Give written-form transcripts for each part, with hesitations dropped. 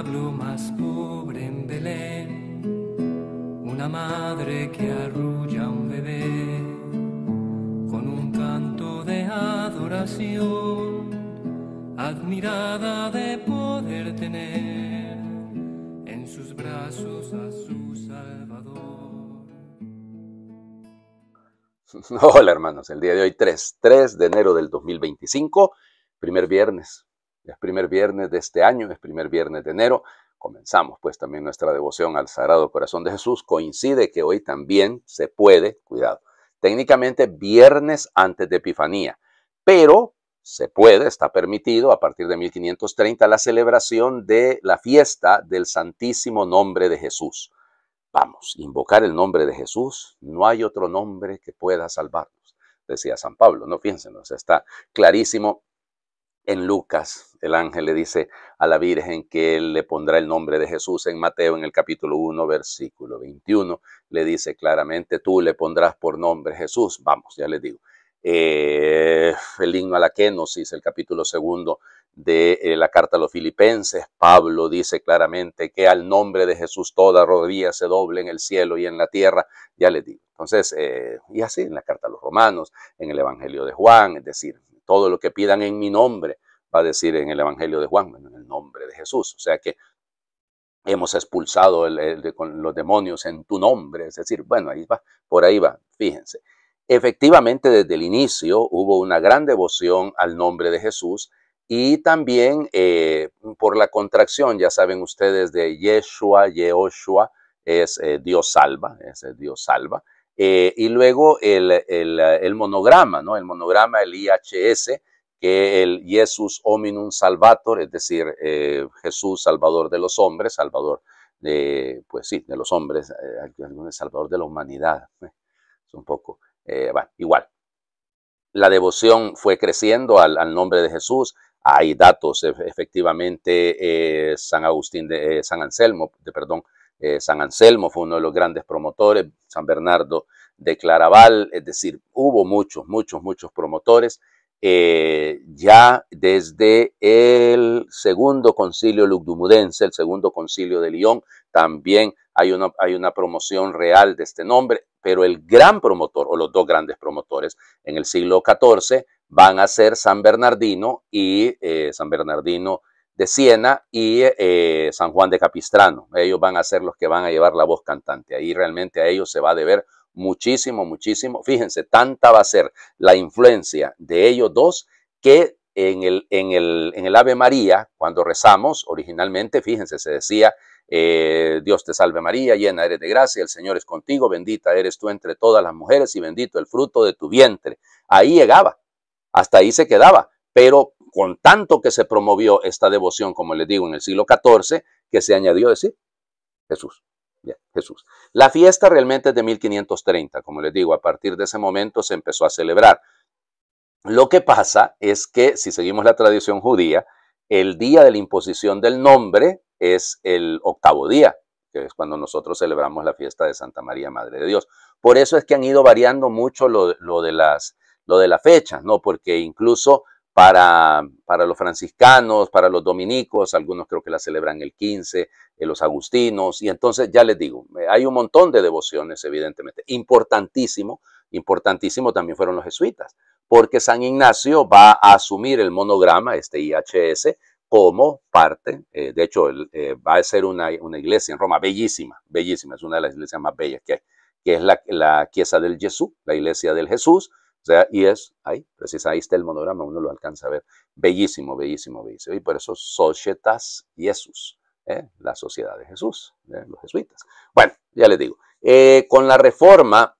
establo más pobre en Belén, una madre que arrulla a un bebé con un canto de adoración, admirada de poder tener en sus brazos a su Salvador. Hola hermanos, el día de hoy 3 de enero del 2025, primer viernes, es primer viernes de este año, es primer viernes de enero. Comenzamos pues también nuestra devoción al Sagrado Corazón de Jesús. Coincide que hoy también se puede, cuidado, técnicamente viernes antes de Epifanía, pero se puede, está permitido a partir de 1530 la celebración de la fiesta del Santísimo Nombre de Jesús. Vamos, invocar el nombre de Jesús, no hay otro nombre que pueda salvarnos, decía San Pablo, no piensen, está clarísimo en Lucas. El ángel le dice a la Virgen que él le pondrá el nombre de Jesús. En Mateo, en el capítulo 1, versículo 21, le dice claramente, tú le pondrás por nombre Jesús. Vamos, ya les digo. El himno a la Kénosis, el capítulo 2 de la carta a los Filipenses, Pablo dice claramente que al nombre de Jesús toda rodilla se doble en el cielo y en la tierra, ya les digo. Entonces, y así en la carta a los Romanos, en el Evangelio de Juan, es decir, todo lo que pidan en mi nombre, va a decir en el Evangelio de Juan, en el nombre de Jesús. O sea que hemos expulsado con los demonios en tu nombre, es decir, bueno, ahí va, por ahí va, fíjense. Efectivamente, desde el inicio hubo una gran devoción al nombre de Jesús y también por la contracción, ya saben ustedes, de Yeshua, Yehoshua, es Dios salva, es Dios salva. Y luego el monograma, ¿no? El monograma, el IHS, que el Jesus Hominum Salvator, es decir, Jesús Salvador de los hombres, Salvador de, pues sí, de los hombres, Salvador de la humanidad, es un poco, bueno, igual. La devoción fue creciendo al nombre de Jesús. Hay datos, efectivamente, San Anselmo fue uno de los grandes promotores, San Bernardo de Claraval, es decir, hubo muchos promotores. Ya desde el segundo concilio lugdunense, el segundo concilio de Lyon, también hay una promoción real de este nombre, pero el gran promotor, o los dos grandes promotores, en el siglo XIV, van a ser San Bernardino San Bernardino de Siena y San Juan de Capistrano. Ellos van a ser los que van a llevar la voz cantante. Ahí realmente a ellos se va a deber muchísimo. Fíjense, tanta va a ser la influencia de ellos dos que en el Ave María, cuando rezamos, originalmente, fíjense, se decía, Dios te salve María, llena eres de gracia, el Señor es contigo, bendita eres tú entre todas las mujeres y bendito el fruto de tu vientre. Ahí llegaba, hasta ahí se quedaba, pero con tanto que se promovió esta devoción, como les digo, en el siglo XIV, que se añadió decir Jesús. Bien, Jesús. La fiesta realmente es de 1530, como les digo, a partir de ese momento se empezó a celebrar. Lo que pasa es que, si seguimos la tradición judía, el día de la imposición del nombre es el 8º día, que es cuando nosotros celebramos la fiesta de Santa María, Madre de Dios. Por eso es que han ido variando mucho lo de la fecha, ¿no? Porque incluso para los franciscanos, para los dominicos, algunos creo que la celebran el 15, los agustinos, y entonces ya les digo, hay un montón de devociones, evidentemente. Importantísimo también fueron los jesuitas, porque San Ignacio va a asumir el monograma, este IHS, como parte, de hecho, va a ser una iglesia en Roma bellísima, es una de las iglesias más bellas que hay, que es la Chiesa del Jesús, la iglesia del Jesús. O sea, y es ahí, precisamente ahí está el monograma, uno lo alcanza a ver. Bellísimo. Y por eso Societas Jesús, la sociedad de Jesús, los jesuitas. Bueno, ya les digo, con la reforma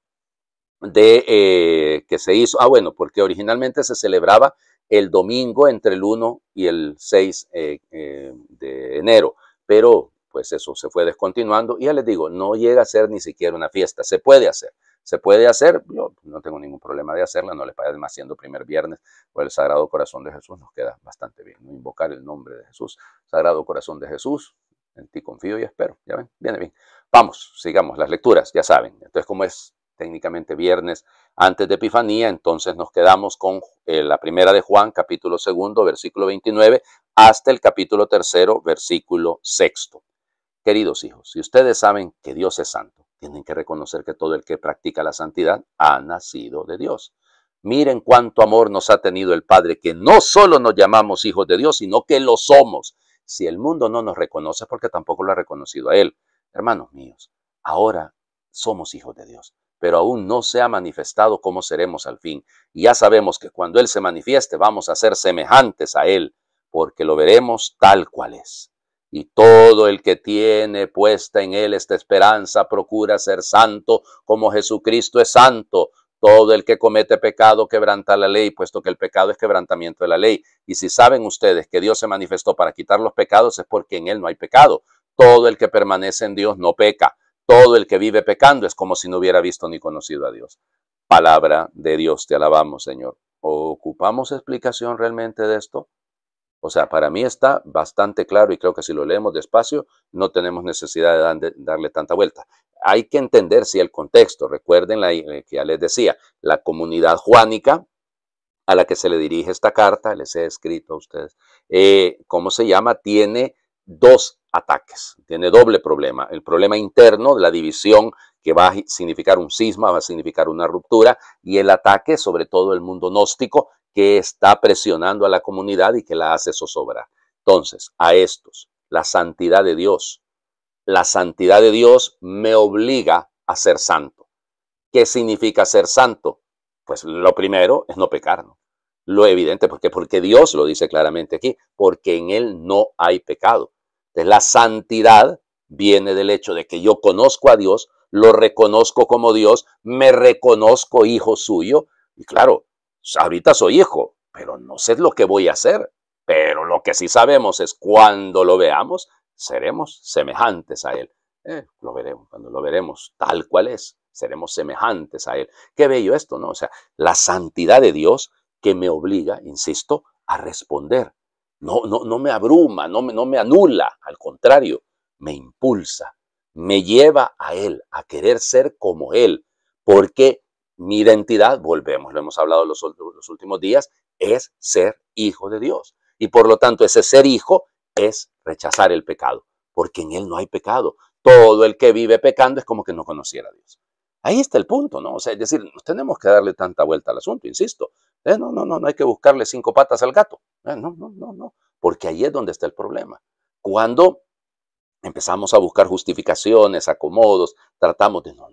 que se hizo, bueno, porque originalmente se celebraba el domingo entre el 1 y el 6 de enero, pero pues eso se fue descontinuando y ya les digo, no llega a ser ni siquiera una fiesta, se puede hacer, yo no tengo ningún problema de hacerla, no les parece más siendo primer viernes, por el Sagrado Corazón de Jesús nos queda bastante bien, ¿no? Invocar el nombre de Jesús, Sagrado Corazón de Jesús, en ti confío y espero, ya ven, viene bien. Vamos, sigamos las lecturas, ya saben, entonces como es técnicamente viernes antes de Epifanía. Entonces nos quedamos con la primera de Juan, capítulo 2, versículo 29, hasta el capítulo 3, versículo 6. Queridos hijos, si ustedes saben que Dios es santo, tienen que reconocer que todo el que practica la santidad ha nacido de Dios. Miren cuánto amor nos ha tenido el Padre, que no solo nos llamamos hijos de Dios, sino que lo somos. Si el mundo no nos reconoce, porque tampoco lo ha reconocido a Él. Hermanos míos, ahora somos hijos de Dios, pero aún no se ha manifestado cómo seremos al fin. Y ya sabemos que cuando Él se manifieste, vamos a ser semejantes a Él, porque lo veremos tal cual es. Y todo el que tiene puesta en Él esta esperanza procura ser santo como Jesucristo es santo. Todo el que comete pecado quebranta la ley, puesto que el pecado es quebrantamiento de la ley. Y si saben ustedes que Dios se manifestó para quitar los pecados, es porque en Él no hay pecado. Todo el que permanece en Dios no peca. Todo el que vive pecando es como si no hubiera visto ni conocido a Dios. Palabra de Dios, te alabamos, Señor. ¿Ocupamos explicación realmente de esto? O sea, para mí está bastante claro y creo que si lo leemos despacio no tenemos necesidad de darle tanta vuelta. Hay que entender si el contexto, recuerden que ya les decía, la comunidad juánica a la que se le dirige esta carta, les he escrito a ustedes, ¿cómo se llama? Tiene dos ataques, tiene doble problema. El problema interno, la división que va a significar un cisma, va a significar una ruptura, y el ataque sobre todo el mundo gnóstico que está presionando a la comunidad y que la hace zozobrar. Entonces, a estos, la santidad de Dios me obliga a ser santo. ¿Qué significa ser santo? Pues lo primero es no pecar, ¿no? Lo evidente, porque Dios lo dice claramente aquí, porque en Él no hay pecado. Entonces, la santidad viene del hecho de que yo conozco a Dios, lo reconozco como Dios, me reconozco hijo suyo, y claro, ahorita soy hijo, pero no sé lo que voy a hacer. Pero lo que sí sabemos es cuando lo veamos, seremos semejantes a Él. Lo veremos, cuando lo veremos tal cual es, seremos semejantes a Él. Qué bello esto, ¿no? O sea, la santidad de Dios que me obliga, insisto, a responder. No me abruma, no me anula, al contrario, me impulsa, me lleva a Él, a querer ser como Él, porque mi identidad, volvemos, lo hemos hablado los últimos días, es ser hijo de Dios. Y por lo tanto, ese ser hijo es rechazar el pecado, porque en Él no hay pecado. Todo el que vive pecando es como que no conociera a Dios. Ahí está el punto, ¿no? O sea, es decir, no tenemos que darle tanta vuelta al asunto, insisto. No hay que buscarle 5 patas al gato. No, porque ahí es donde está el problema. Cuando empezamos a buscar justificaciones, acomodos, tratamos de, no,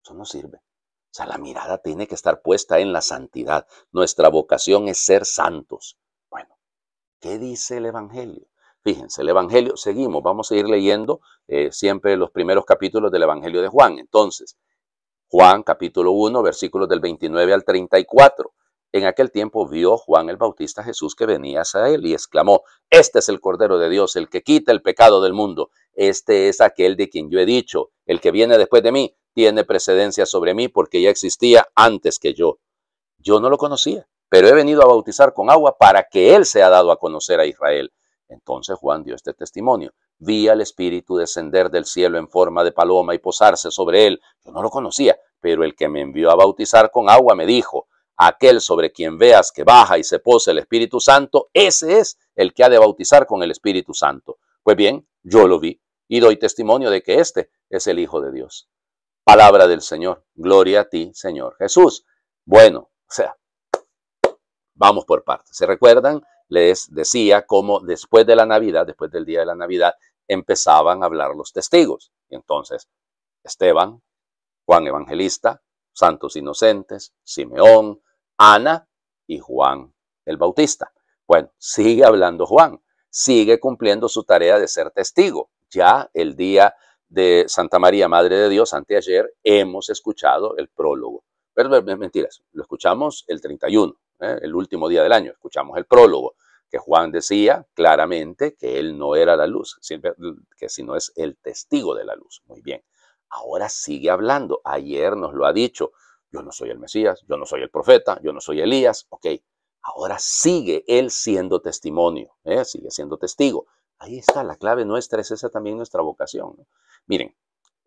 eso no sirve. O sea, la mirada tiene que estar puesta en la santidad. Nuestra vocación es ser santos. Bueno, ¿qué dice el Evangelio? Fíjense, el Evangelio, seguimos, vamos a ir leyendo siempre los primeros capítulos del Evangelio de Juan. Entonces, Juan capítulo 1, versículos del 29 al 34. En aquel tiempo vio Juan el Bautista a Jesús que venía hacia él y exclamó: este es el Cordero de Dios, el que quita el pecado del mundo. Este es aquel de quien yo he dicho: el que viene después de mí tiene precedencia sobre mí porque ya existía antes que yo. Yo no lo conocía, pero he venido a bautizar con agua para que él sea dado a conocer a Israel. Entonces Juan dio este testimonio: vi al Espíritu descender del cielo en forma de paloma y posarse sobre él. Yo no lo conocía, pero el que me envió a bautizar con agua me dijo: aquel sobre quien veas que baja y se posa el Espíritu Santo, ese es el que ha de bautizar con el Espíritu Santo. Pues bien, yo lo vi y doy testimonio de que este es el Hijo de Dios. Palabra del Señor. Gloria a ti, Señor Jesús. Bueno, o sea, vamos por partes. ¿Se recuerdan? Les decía cómo después de la Navidad, después del día de la Navidad, empezaban a hablar los testigos. Y entonces, Esteban, Juan Evangelista, santos inocentes, Simeón, Ana y Juan el Bautista. Bueno, sigue hablando Juan, sigue cumpliendo su tarea de ser testigo. Ya el día de Santa María, Madre de Dios, anteayer, hemos escuchado el prólogo. Pero mentiras, lo escuchamos el 31, el último día del año, escuchamos el prólogo, que Juan decía claramente que él no era la luz, que sino es el testigo de la luz. Muy bien. Ahora sigue hablando. Ayer nos lo ha dicho: yo no soy el Mesías, yo no soy el profeta, yo no soy Elías. Ok, ahora sigue él siendo testimonio, sigue siendo testigo. Ahí está, la clave nuestra es esa también nuestra vocación, ¿no? Miren,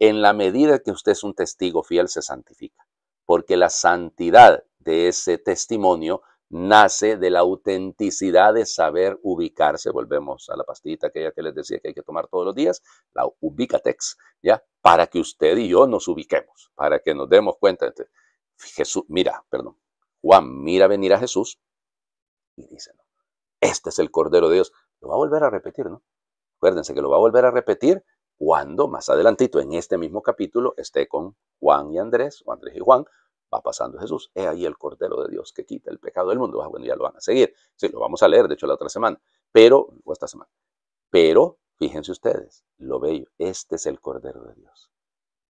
en la medida que usted es un testigo fiel, se santifica, porque la santidad de ese testimonio nace de la autenticidad de saber ubicarse. Volvemos a la pastillita aquella que les decía que hay que tomar todos los días, la Ubicatex, ¿ya? Para que usted y yo nos ubiquemos, para que nos demos cuenta. Jesús, Juan mira venir a Jesús y dice, no, este es el Cordero de Dios. Lo va a volver a repetir, ¿no? Acuérdense que lo va a volver a repetir cuando más adelantito en este mismo capítulo esté con Juan y Andrés, o Andrés y Juan, va pasando Jesús. He ahí el Cordero de Dios que quita el pecado del mundo. Bueno, ya lo van a seguir. Sí, lo vamos a leer, de hecho, la otra semana. O esta semana. Pero, fíjense ustedes, lo bello, este es el Cordero de Dios.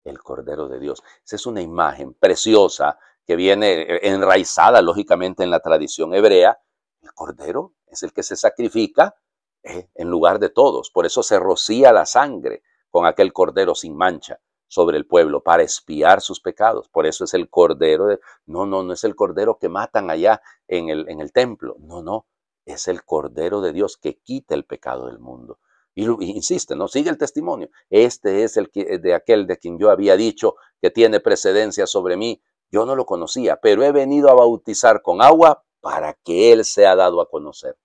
El Cordero de Dios. Esa es una imagen preciosa que viene enraizada, lógicamente, en la tradición hebrea. El Cordero es el que se sacrifica en lugar de todos. Por eso se rocía la sangre con aquel Cordero sin mancha sobre el pueblo para expiar sus pecados. Por eso es el Cordero no es el Cordero que matan allá en el templo. No, es el Cordero de Dios que quita el pecado del mundo. Y insiste, ¿no? Sigue el testimonio. Este es de aquel de quien yo había dicho que tiene precedencia sobre mí. Yo no lo conocía, pero he venido a bautizar con agua para que él sea dado a conocer.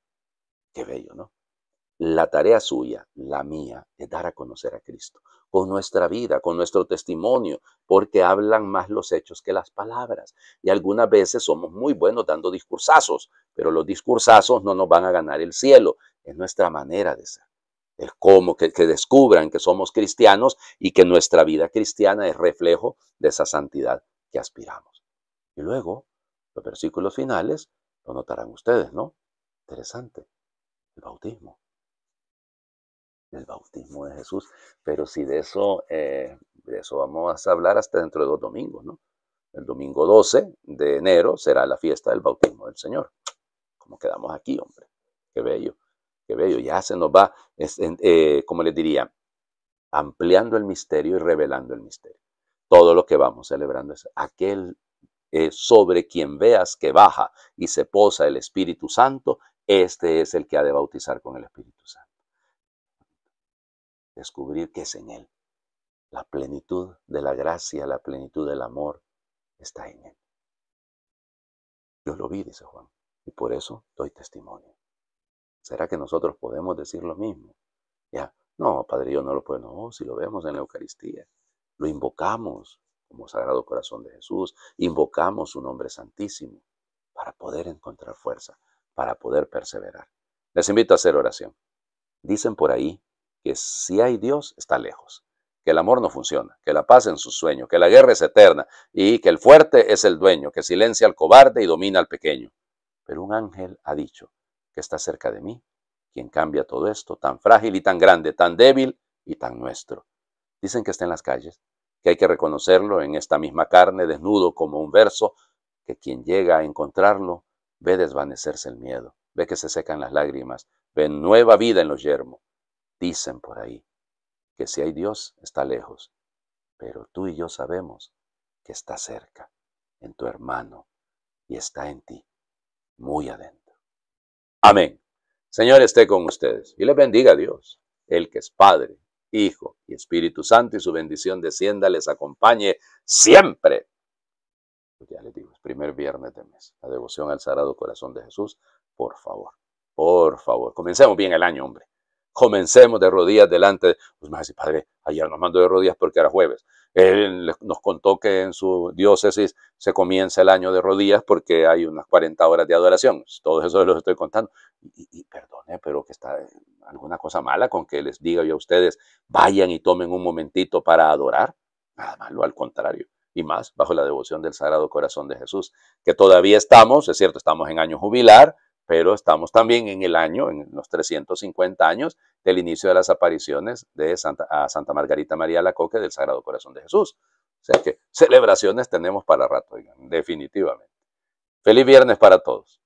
Qué bello, ¿no? La tarea suya, la mía, es dar a conocer a Cristo con nuestra vida, con nuestro testimonio, porque hablan más los hechos que las palabras. Y algunas veces somos muy buenos dando discursazos, pero los discursazos no nos van a ganar el cielo. Es nuestra manera de ser. Es como que descubran que somos cristianos y que nuestra vida cristiana es reflejo de esa santidad que aspiramos. Y luego, los versículos finales, lo notarán ustedes, ¿no? Interesante. El bautismo de Jesús. Pero si de eso vamos a hablar hasta dentro de 2 domingos, ¿no? El domingo 12 de enero será la fiesta del bautismo del Señor. ¿Cómo quedamos aquí, hombre? Qué bello, qué bello. Ya se nos va, como les diría, ampliando el misterio y revelando el misterio. Todo lo que vamos celebrando es aquel sobre quien veas que baja y se posa el Espíritu Santo, este es el que ha de bautizar con el Espíritu Santo. Descubrir que es en Él. La plenitud de la gracia, la plenitud del amor está en Él. Yo lo vi, dice Juan, y por eso doy testimonio. ¿Será que nosotros podemos decir lo mismo? Ya, no, Padre, yo no lo puedo. No, si lo vemos en la Eucaristía, lo invocamos como Sagrado Corazón de Jesús, invocamos su nombre santísimo para poder encontrar fuerza, para poder perseverar. Les invito a hacer oración. Dicen por ahí que si hay Dios, está lejos, que el amor no funciona, que la paz es su sueño, que la guerra es eterna y que el fuerte es el dueño, que silencia al cobarde y domina al pequeño. Pero un ángel ha dicho que está cerca de mí, quien cambia todo esto, tan frágil y tan grande, tan débil y tan nuestro. Dicen que está en las calles, que hay que reconocerlo en esta misma carne, desnudo como un verso, que quien llega a encontrarlo ve desvanecerse el miedo, ve que se secan las lágrimas, ve nueva vida en los yermos. Dicen por ahí que si hay Dios está lejos, pero tú y yo sabemos que está cerca, en tu hermano, y está en ti, muy adentro. Amén. Señor esté con ustedes y les bendiga a Dios, el que es Padre, Hijo y Espíritu Santo, y su bendición descienda, les acompañe siempre. Pues ya les digo, es primer viernes de mes, la devoción al Sagrado Corazón de Jesús, por favor, comencemos bien el año, hombre. Comencemos de rodillas delante. Pues me dice, Padre, ayer nos mandó de rodillas porque era jueves. Él nos contó que en su diócesis se comienza el año de rodillas porque hay unas 40 horas de adoración. Todo eso los estoy contando. Y perdone, pero que está alguna cosa mala con que les diga yo a ustedes, vayan y tomen un momentito para adorar. Nada malo, al contrario. Y más bajo la devoción del Sagrado Corazón de Jesús, que todavía estamos, es cierto, estamos en año jubilar, pero estamos también en el año, en los 350 años del inicio de las apariciones de Santa Margarita María Alacoque del Sagrado Corazón de Jesús. O sea que celebraciones tenemos para rato, definitivamente. Feliz viernes para todos.